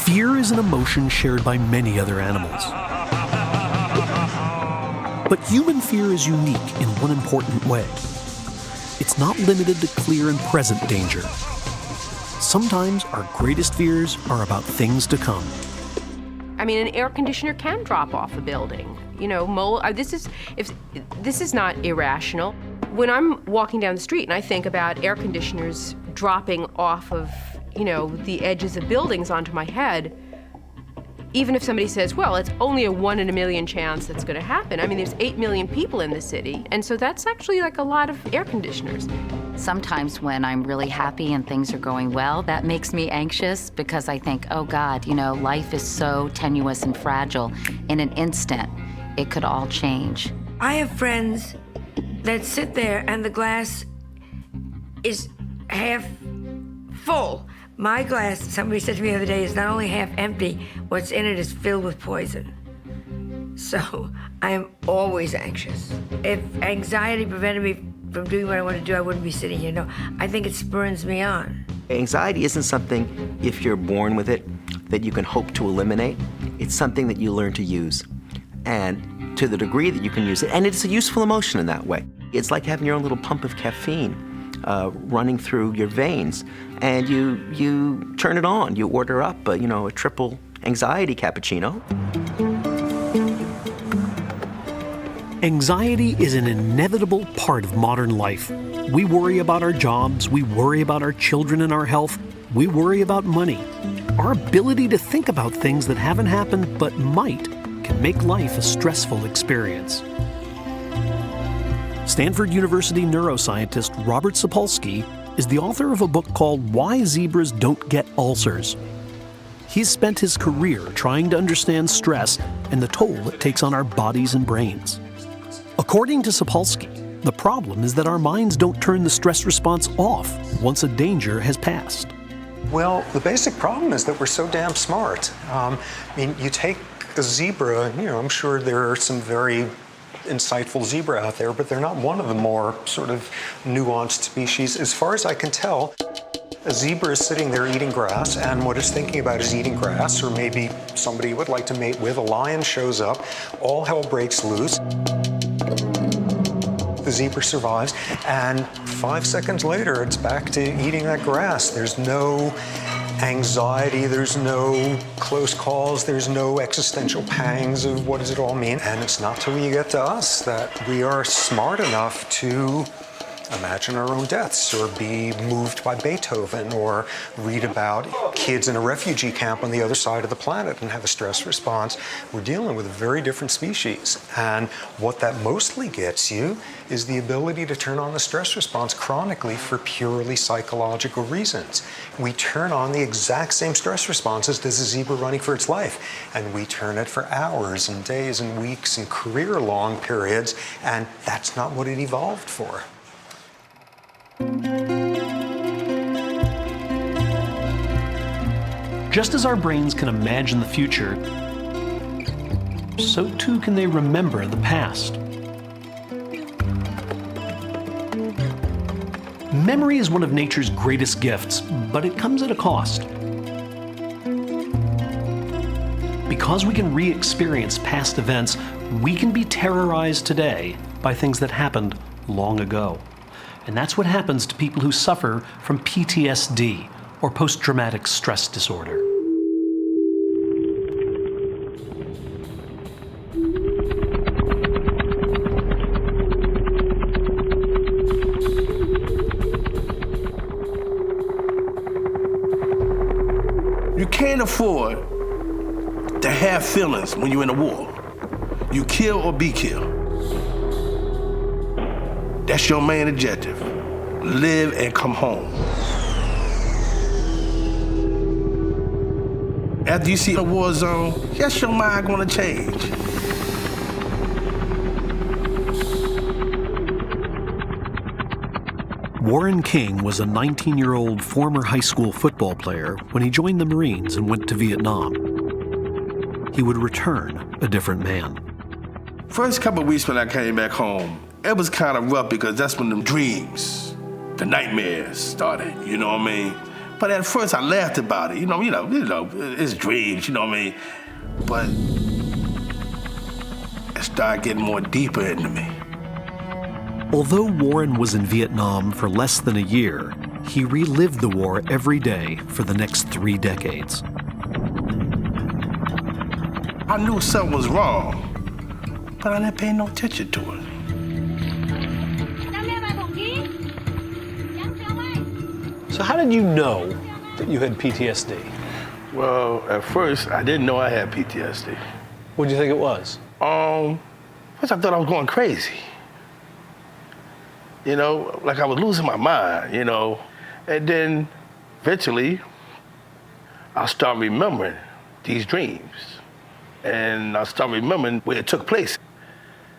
Fear is an emotion shared by many other animals. But human fear is unique in one important way. It's not limited to clear and present danger. Sometimes our greatest fears are about things to come. I mean, an air conditioner can drop off a building. You know, this is not irrational. When I'm walking down the street and I think about air conditioners dropping off of, you know, the edges of buildings onto my head, even if somebody says, well, it's only a 1 in a million chance that's going to happen. I mean, there's 8 million people in the city, and so that's actually like a lot of air conditioners. Sometimes when I'm really happy and things are going well, that makes me anxious because I think, oh God, you know, life is so tenuous and fragile. In an instant, it could all change. I have friends that sit there and the glass is half full. My glass, somebody said to me the other day, is not only half empty, what's in it is filled with poison. So I am always anxious. If anxiety prevented me from doing what I want to do, I wouldn't be sitting here. No, I think it spurns me on. Anxiety isn't something, if you're born with it, that you can hope to eliminate. It's something that you learn to use. And to the degree that you can use it, and it's a useful emotion in that way. It's like having your own little pump of caffeine running through your veins, and you turn it on. You order up a triple anxiety cappuccino. Anxiety is an inevitable part of modern life. We worry about our jobs, we worry about our children and our health, we worry about money. Our ability to think about things that haven't happened but might can make life a stressful experience. Stanford University neuroscientist Robert Sapolsky is the author of a book called Why Zebras Don't Get Ulcers. He's spent his career trying to understand stress and the toll it takes on our bodies and brains. According to Sapolsky, the problem is that our minds don't turn the stress response off once a danger has passed. Well, the basic problem is that we're so damn smart. I mean, you take a zebra, and, I'm sure there are some very insightful zebra out there, but they're not one of the more sort of nuanced species. As far as I can tell, a zebra is sitting there eating grass, and what it's thinking about is eating grass, or maybe somebody would like to mate with. A lion shows up, all hell breaks loose. The zebra survives, and 5 seconds later, it's back to eating that grass. There's no anxiety, there's no close calls, there's no existential pangs of what does it all mean. And it's not till you get to us that we are smart enough to imagine our own deaths, or be moved by Beethoven, or read about kids in a refugee camp on the other side of the planet and have a stress response. We're dealing with a very different species. And what that mostly gets you is the ability to turn on the stress response chronically for purely psychological reasons. We turn on the exact same stress responses as a zebra running for its life, and we turn it for hours and days and weeks and career-long periods, and that's not what it evolved for. Just as our brains can imagine the future, so too can they remember the past. Memory is one of nature's greatest gifts, but it comes at a cost. Because we can re-experience past events, we can be terrorized today by things that happened long ago. And that's what happens to people who suffer from PTSD, or post-traumatic stress disorder. You can't afford to have feelings when you're in a war. You kill or be killed. That's your main objective. Live and come home. After you see a war zone, yes, your mind gonna change. Warren King was a 19-year-old former high school football player when he joined the Marines and went to Vietnam. He would return a different man. First couple of weeks when I came back home, it was kind of rough because that's when the dreams, the nightmares started, you know what I mean? But at first I laughed about it. You know, it's dreams, you know what I mean? But it started getting more deeper into me. Although Warren was in Vietnam for less than a year, he relived the war every day for the next 3 decades. I knew something was wrong, but I didn't pay no attention to it. So how did you know that you had PTSD? Well, at first, I didn't know I had PTSD. What did you think it was? First I thought I was going crazy. You know, like I was losing my mind, you know. And then eventually, I'll start remembering these dreams. And I'll start remembering where it took place.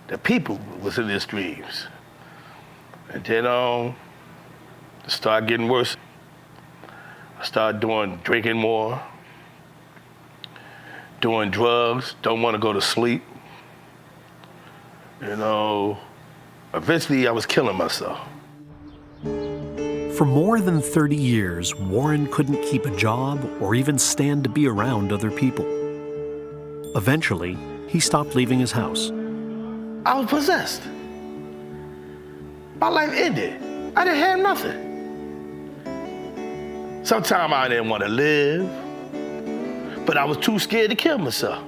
The people was in these dreams. And then it started getting worse. I started drinking more, doing drugs, don't want to go to sleep. You know, eventually I was killing myself. For more than 30 years, Warren couldn't keep a job or even stand to be around other people. Eventually, he stopped leaving his house. I was possessed. My life ended. I didn't have nothing. Sometimes I didn't want to live, but I was too scared to kill myself.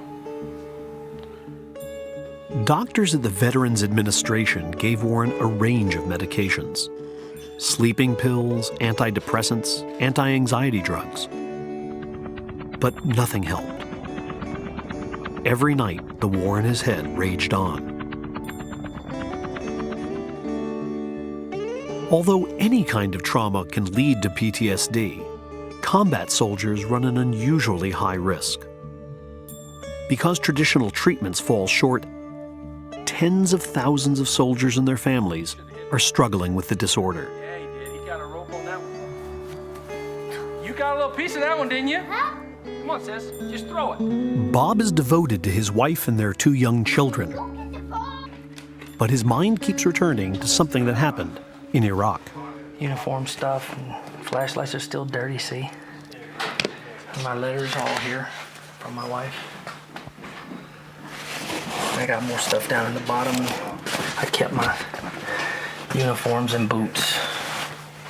Doctors at the Veterans Administration gave Warren a range of medications: sleeping pills, antidepressants, anti-anxiety drugs. But nothing helped. Every night, the war in his head raged on. Although any kind of trauma can lead to PTSD, combat soldiers run an unusually high risk. Because traditional treatments fall short, tens of thousands of soldiers and their families are struggling with the disorder. Yeah, he did. He got a rope on that one. You got a little piece of that one, didn't you? Huh? Come on, sis. Just throw it. Bob is devoted to his wife and their 2 young children. But his mind keeps returning to something that happened in Iraq. Uniform stuff and flashlights are still dirty, see? And my letters all here from my wife. I got more stuff down in the bottom. I kept my uniforms and boots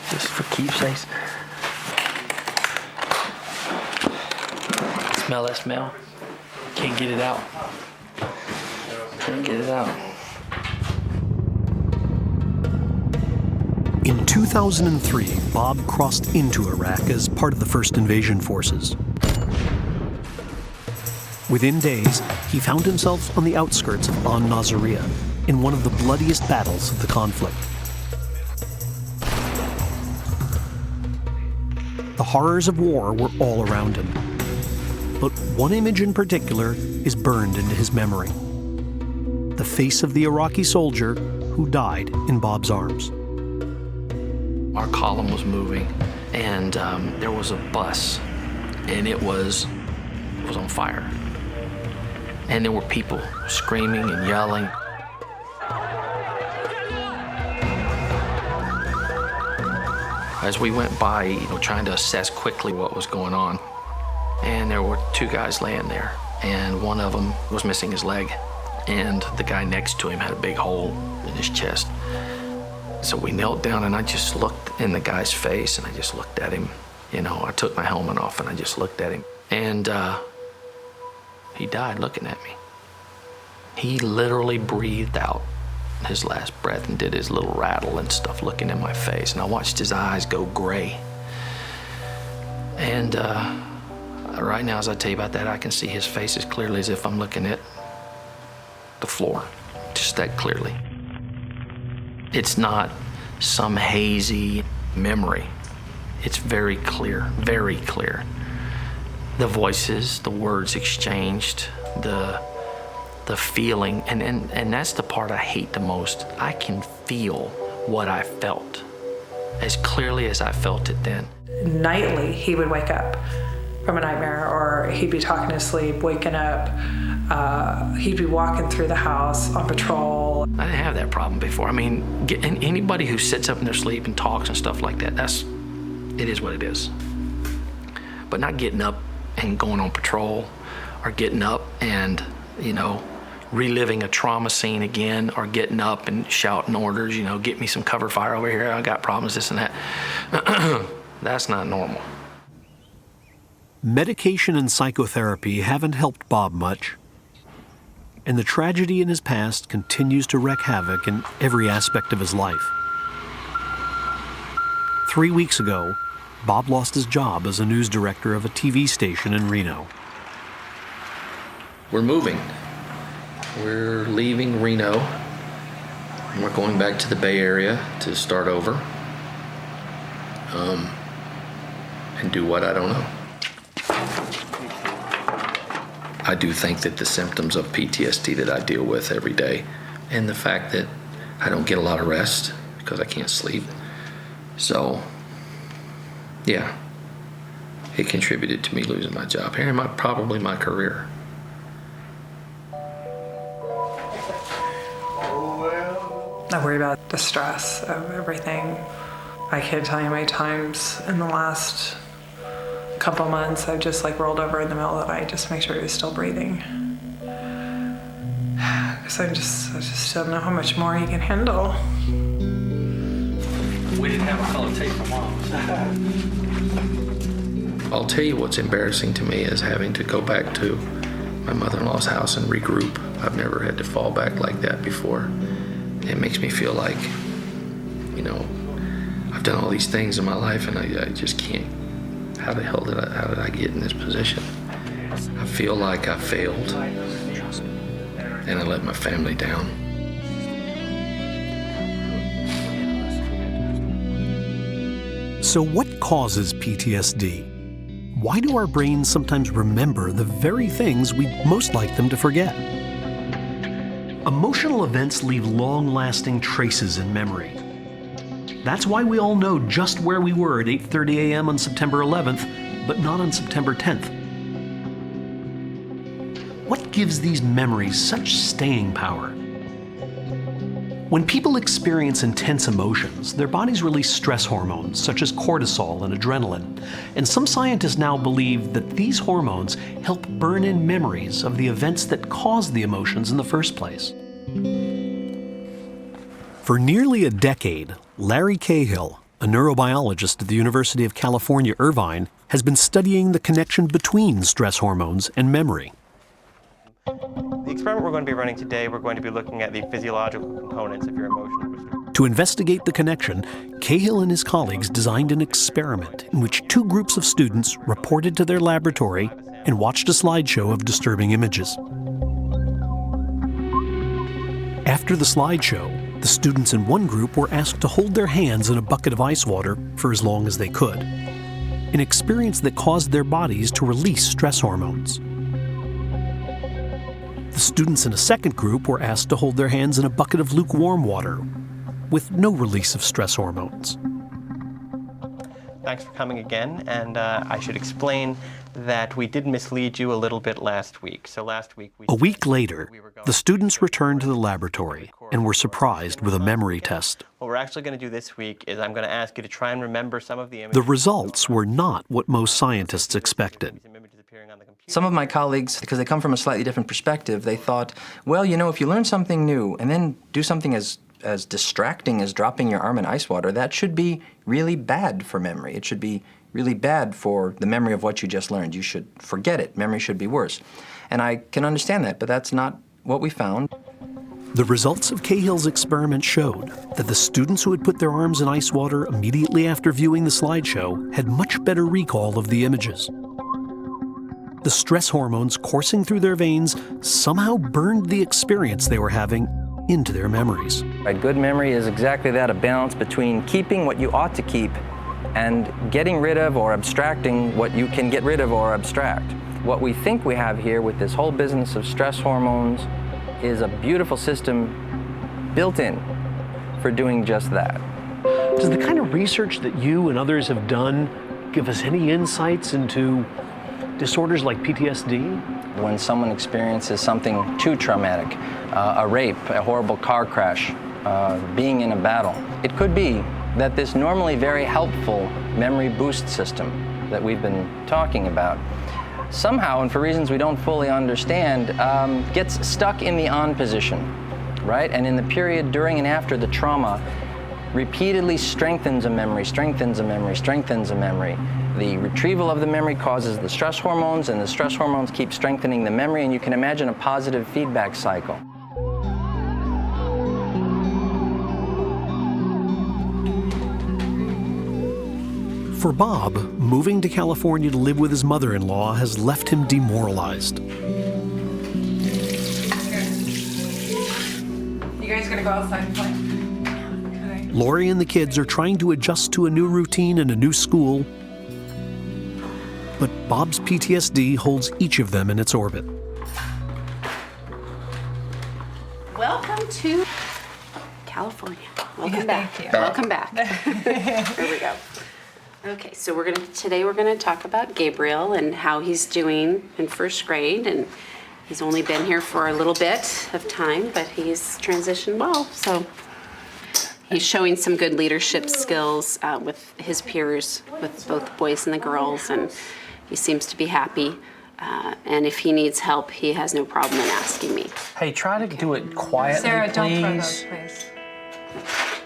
just for keepsakes. Smell that smell? Can't get it out. Can't get it out. In 2003, Bob crossed into Iraq as part of the first invasion forces. Within days, he found himself on the outskirts of Nasiriyah in one of the bloodiest battles of the conflict. The horrors of war were all around him. But one image in particular is burned into his memory: the face of the Iraqi soldier who died in Bob's arms. Our column was moving, and there was a bus, and it was on fire. And there were people screaming and yelling. As we went by, trying to assess quickly what was going on, and there were 2 guys laying there, and one of them was missing his leg, and the guy next to him had a big hole in his chest. So we knelt down, and I just looked in the guy's face, and I just looked at him. I took my helmet off, and I just looked at him. And he died looking at me. He literally breathed out his last breath and did his little rattle and stuff looking in my face. And I watched his eyes go gray. And right now, as I tell you about that, I can see his face as clearly as if I'm looking at the floor, just that clearly. It's not some hazy memory. It's very clear, very clear. The voices, the words exchanged, the feeling, and that's the part I hate the most. I can feel what I felt as clearly as I felt it then. Nightly, he would wake up from a nightmare, or he'd be talking in his sleep, waking up. He'd be walking through the house on patrol. I didn't have that problem before. I mean, anybody who sits up in their sleep and talks and stuff like that, it is what it is. but not getting up and going on patrol, or getting up and, reliving a trauma scene again, or getting up and shouting orders, get me some cover fire over here, I got problems, this and that. That's not normal. Medication and psychotherapy haven't helped Bob much, and the tragedy in his past continues to wreak havoc in every aspect of his life. 3 weeks ago, Bob lost his job as a news director of a TV station in Reno. We're moving. We're leaving Reno. We're going back to the Bay Area to start over. And do what, I don't know. I do think that the symptoms of PTSD that I deal with every day, and the fact that I don't get a lot of rest because I can't sleep. So, yeah, it contributed to me losing my job and probably my career. I worry about the stress of everything. I can't tell you how many times in the last couple months I've just rolled over in the middle of the night just to make sure he was still breathing. Because I just don't know how much more he can handle. We didn't have a color tape for Mom's. I'll tell you what's embarrassing to me is having to go back to my mother-in-law's house and regroup. I've never had to fall back like that before. It makes me feel like, I've done all these things in my life and I just can't. How did I get in this position? I feel like I failed and I let my family down. So what causes PTSD? Why do our brains sometimes remember the very things we'd most like them to forget? Emotional events leave long-lasting traces in memory. That's why we all know just where we were at 8:30 a.m. on September 11th, but not on September 10th. What gives these memories such staying power? When people experience intense emotions, their bodies release stress hormones such as cortisol and adrenaline, and some scientists now believe that these hormones help burn in memories of the events that caused the emotions in the first place. For nearly a decade, Larry Cahill, a neurobiologist at the University of California, Irvine, has been studying the connection between stress hormones and memory. The experiment we're going to be running today, we're going to be looking at the physiological components of your emotional response. To investigate the connection, Cahill and his colleagues designed an experiment in which two groups of students reported to their laboratory and watched a slideshow of disturbing images. After the slideshow, the students in one group were asked to hold their hands in a bucket of ice water for as long as they could, an experience that caused their bodies to release stress hormones. The students in a second group were asked to hold their hands in a bucket of lukewarm water, with no release of stress hormones. Thanks for coming again, and I should explain that we did mislead you a little bit last week. So last week A week later, the students returned to the laboratory and were surprised with a memory test. What we're actually going to do this week is I'm going to ask you to try and remember some of the images. The results were not what most scientists expected. Some of my colleagues, because they come from a slightly different perspective, they thought, well, if you learn something new and then do something as distracting as dropping your arm in ice water, that should be really bad for memory. It should be really bad for the memory of what you just learned. You should forget it. Memory should be worse. And I can understand that, but that's not what we found. The results of Cahill's experiment showed that the students who had put their arms in ice water immediately after viewing the slideshow had much better recall of the images. The stress hormones coursing through their veins somehow burned the experience they were having into their memories. A good memory is exactly that, a balance between keeping what you ought to keep and getting rid of or abstracting what you can get rid of or abstract. What we think we have here with this whole business of stress hormones is a beautiful system built in for doing just that. Does the kind of research that you and others have done give us any insights into disorders like PTSD? When someone experiences something too traumatic, a rape, a horrible car crash, being in a battle, it could be that this normally very helpful memory boost system that we've been talking about, somehow, and for reasons we don't fully understand, gets stuck in the on position, right? And in the period during and after the trauma, repeatedly strengthens a memory, strengthens a memory, strengthens a memory. The retrieval of the memory causes the stress hormones, and the stress hormones keep strengthening the memory, and you can imagine a positive feedback cycle. For Bob, moving to California to live with his mother-in-law has left him demoralized. You guys gonna go outside and play? Lori and the kids are trying to adjust to a new routine and a new school, but Bob's PTSD holds each of them in its orbit. Welcome to California. Welcome back. Thank you. Welcome back. Here we go. Okay, so today we're gonna talk about Gabriel and how he's doing in first grade, and he's only been here for a little bit of time, but he's transitioned well. So he's showing some good leadership skills with his peers, with both boys and the girls, and he seems to be happy. And if he needs help, he has no problem in asking me. Hey, try to do it quietly, Sarah, please. don't throw those, please.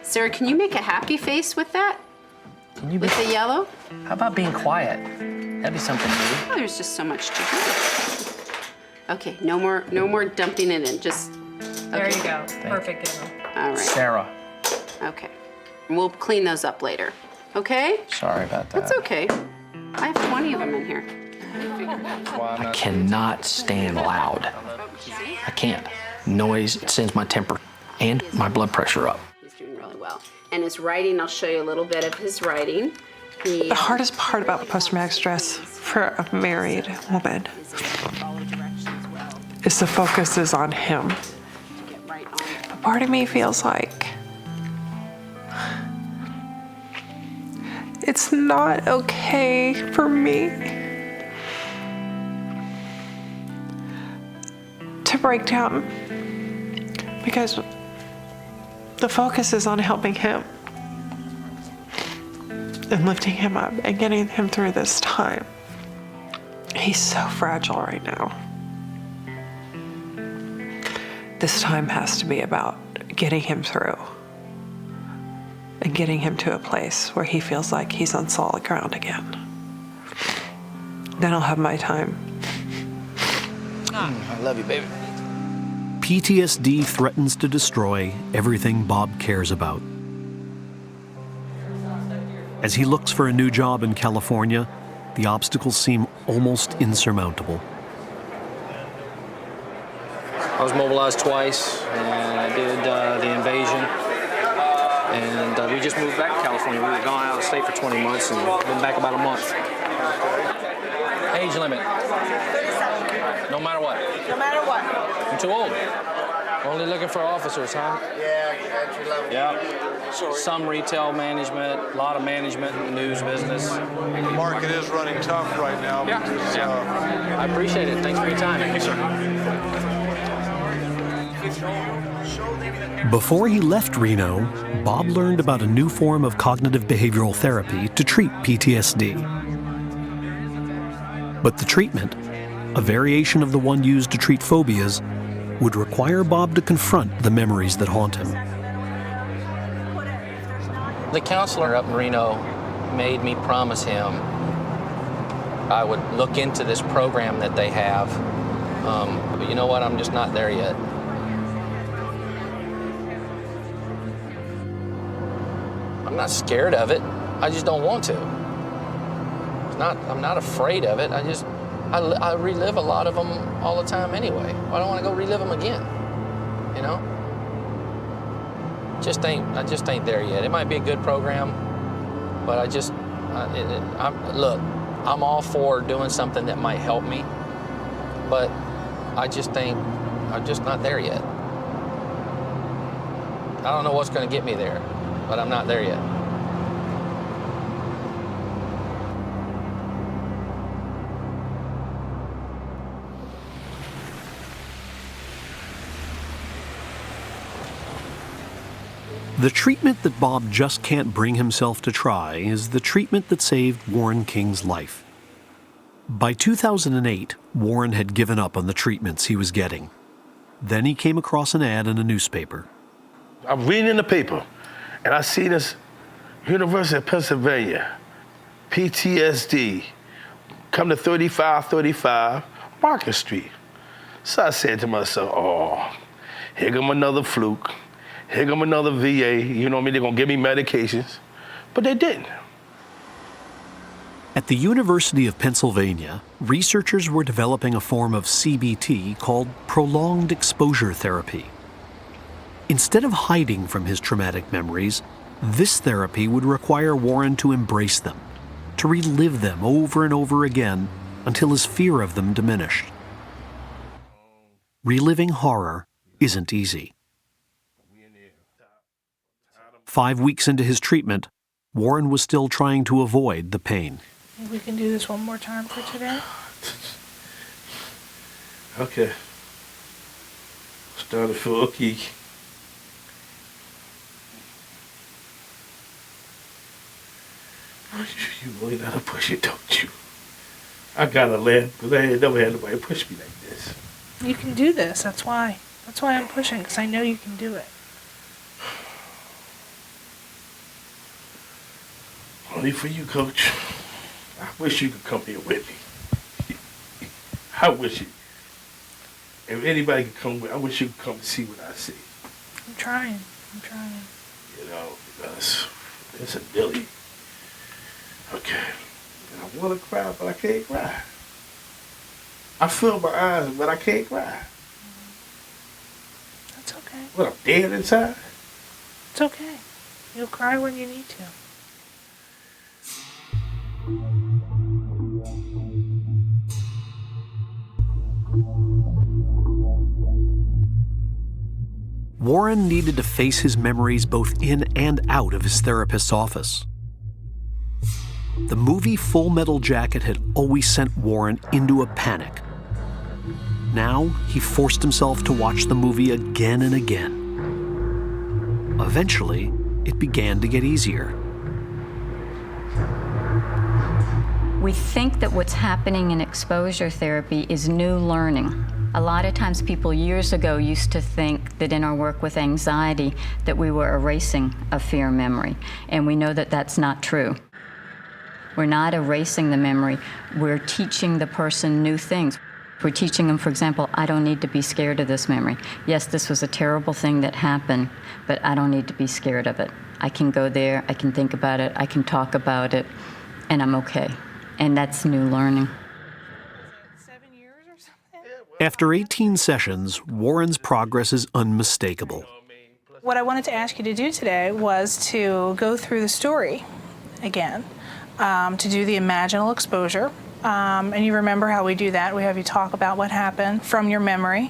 Sarah, can you make a happy face with that? Can you With the yellow? How about being quiet? That'd be something new. Oh, there's just so much to do. Okay, no more dumping it in. Just There you go. Perfect. all right. Sarah. Okay. We'll clean those up later. Okay? Sorry about that. That's okay. I have 20 of them in here. I cannot stand loud. I can't. Noise sends my temper and my blood pressure up. He's doing really well. And his writing, I'll show you a little bit of his writing. The hardest part about post-traumatic stress for a married woman is the focus is on him. But part of me feels like it's not okay for me to break down because the focus is on helping him and lifting him up and getting him through this time. He's so fragile right now. This time has to be about getting him through and getting him to a place where he feels like he's on solid ground again. Then I'll have my time. I love you, baby. PTSD threatens to destroy everything Bob cares about. As he looks for a new job in California, the obstacles seem almost insurmountable. I was mobilized twice, and I did the invasion. And we just moved back to California. We were gone out of state for 20 months and been back about a month. Age limit. No matter what. No matter what. I'm too old. Only looking for officers, huh? Yeah, entry level. Yeah. Some retail management, a lot of management in the news business. The market is running tough right now. Yeah. Because, I appreciate it. Thanks for your time. Thank you, sir. Before he left Reno, Bob learned about a new form of cognitive behavioral therapy to treat PTSD. But the treatment, a variation of the one used to treat phobias, would require Bob to confront the memories that haunt him. The counselor up in Reno made me promise him I would look into this program that they have. But you know what? I'm just not there yet. I'm not scared of it. I just don't want to. I'm not afraid of it. I relive a lot of them all the time anyway. I don't want to go relive them again, you know? I just ain't there yet. It might be a good program, but look, I'm all for doing something that might help me, but I'm just not there yet. I don't know what's going to get me there, but I'm not there yet. The treatment that Bob just can't bring himself to try is the treatment that saved Warren King's life. By 2008, Warren had given up on the treatments he was getting. Then he came across an ad in a newspaper. I'm reading in the paper, and I see this University of Pennsylvania, PTSD, come to 3535 Market Street. So I said to myself, oh, here come another fluke. Here come another VA. You know what I mean? They're gonna give me medications. But they didn't. At the University of Pennsylvania, researchers were developing a form of CBT called prolonged exposure therapy. Instead of hiding from his traumatic memories, this therapy would require Warren to embrace them, to relive them over and over again until his fear of them diminished. Reliving horror isn't easy. 5 weeks into his treatment, Warren was still trying to avoid the pain. Maybe we can do this one more time for today. Okay. Starting to feel okay. You really gotta push it, don't you? I gotta laugh because I ain't never had nobody push me like this. You can do this. That's why. That's why I'm pushing, because I know you can do it. Only for you, Coach. I wish you could come here with me. I wish you. If anybody could come with, I wish you could come and see what I see. I'm trying. I'm trying. You know, because it's a dilly. Okay. And I want to cry, but I can't cry. I feel my eyes, but I can't cry. That's okay. What, I'm dead inside? It's okay. You'll cry when you need to. Warren needed to face his memories both in and out of his therapist's office. The movie Full Metal Jacket had always sent Warren into a panic. Now he forced himself to watch the movie again and again. Eventually, it began to get easier. We think that what's happening in exposure therapy is new learning. A lot of times people years ago used to think that in our work with anxiety that we were erasing a fear memory, and we know that that's not true. We're not erasing the memory, we're teaching the person new things. We're teaching them, for example, I don't need to be scared of this memory. Yes, this was a terrible thing that happened, but I don't need to be scared of it. I can go there, I can think about it, I can talk about it, and I'm okay. And that's new learning. After 18 sessions, Warren's progress is unmistakable. What I wanted to ask you to do today was to go through the story again, to do the imaginal exposure. And you remember how we do that. We have you talk about what happened from your memory.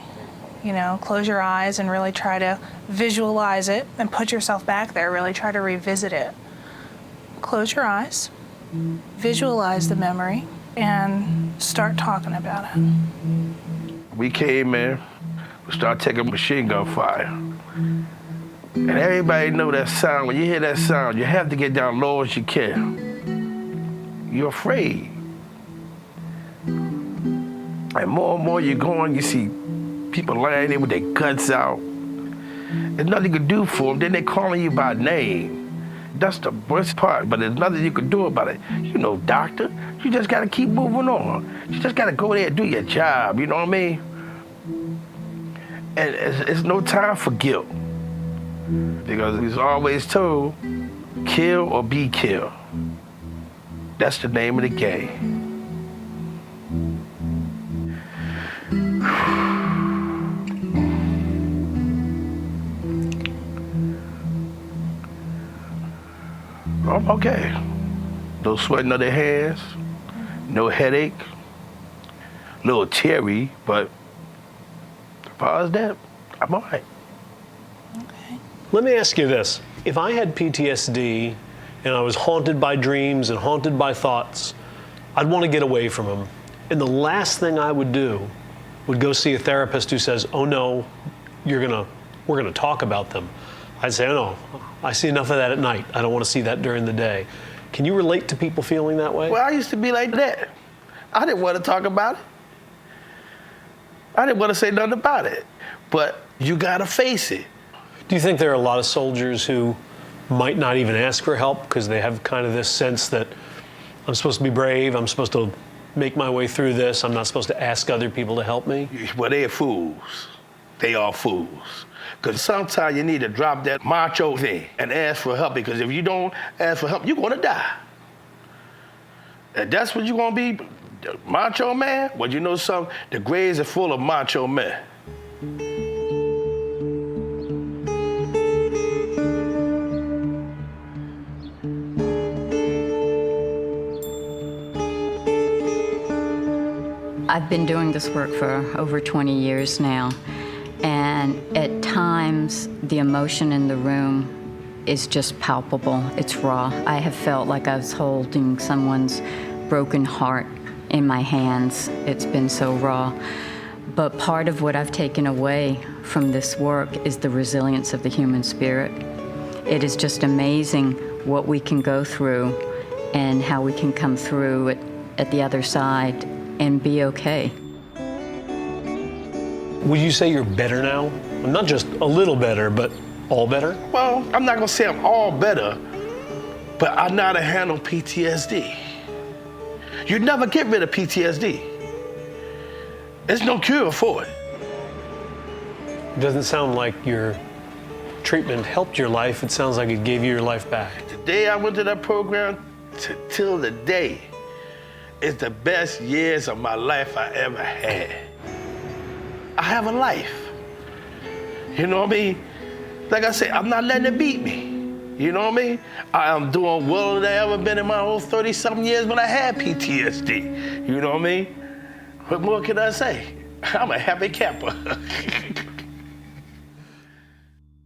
You know, close your eyes and really try to visualize it and put yourself back there, really try to revisit it. Close your eyes, visualize the memory, and start talking about it. We came in, we started taking machine gun fire. And everybody know that sound. When you hear that sound, you have to get down low as you can. You're afraid. And more you're going, you see people lying there with their guts out. There's nothing you can do for them. Then they're calling you by name. That's the worst part, but there's nothing you can do about it. You know, doctor, you just gotta keep moving on. You just gotta go there and do your job, you know what I mean? And it's no time for guilt. Because he's always told, kill or be killed. That's the name of the game. I'm okay. No sweating of the hands, no headache, a little teary, but as far as that, I'm all right. Let me ask you this. If I had PTSD and I was haunted by dreams and haunted by thoughts, I'd want to get away from them. And the last thing I would do would go see a therapist who says, oh no, we're gonna talk about them. I'd say, oh no, I see enough of that at night. I don't want to see that during the day. Can you relate to people feeling that way? Well, I used to be like that. I didn't want to talk about it. I didn't want to say nothing about it. But you got to face it. Do you think there are a lot of soldiers who might not even ask for help because they have kind of this sense that I'm supposed to be brave, I'm supposed to make my way through this, I'm not supposed to ask other people to help me? Well, they're fools. They are fools. Because sometimes you need to drop that macho thing and ask for help, because if you don't ask for help, you're going to die. And that's what you're going to be, macho man? Well, you know something? The graves are full of macho men. I've been doing this work for over 20 years now, and at times the emotion in the room is just palpable. It's raw. I have felt like I was holding someone's broken heart in my hands. It's been so raw. But part of what I've taken away from this work is the resilience of the human spirit. It is just amazing what we can go through and how we can come through it at the other side and be okay. Would you say you're better now? Not just a little better, but all better? Well, I'm not gonna say I'm all better, but I know how to handle PTSD. You never get rid of PTSD. There's no cure for it. It doesn't sound like your treatment helped your life. It sounds like it gave you your life back. The day I went to that program till the day is the best years of my life I ever had. I have a life. You know what I mean? Like I said, I'm not letting it beat me. You know what I mean? I am doing well than I ever been in my whole 30-something years when I had PTSD. You know what I mean? What more can I say? I'm a happy camper.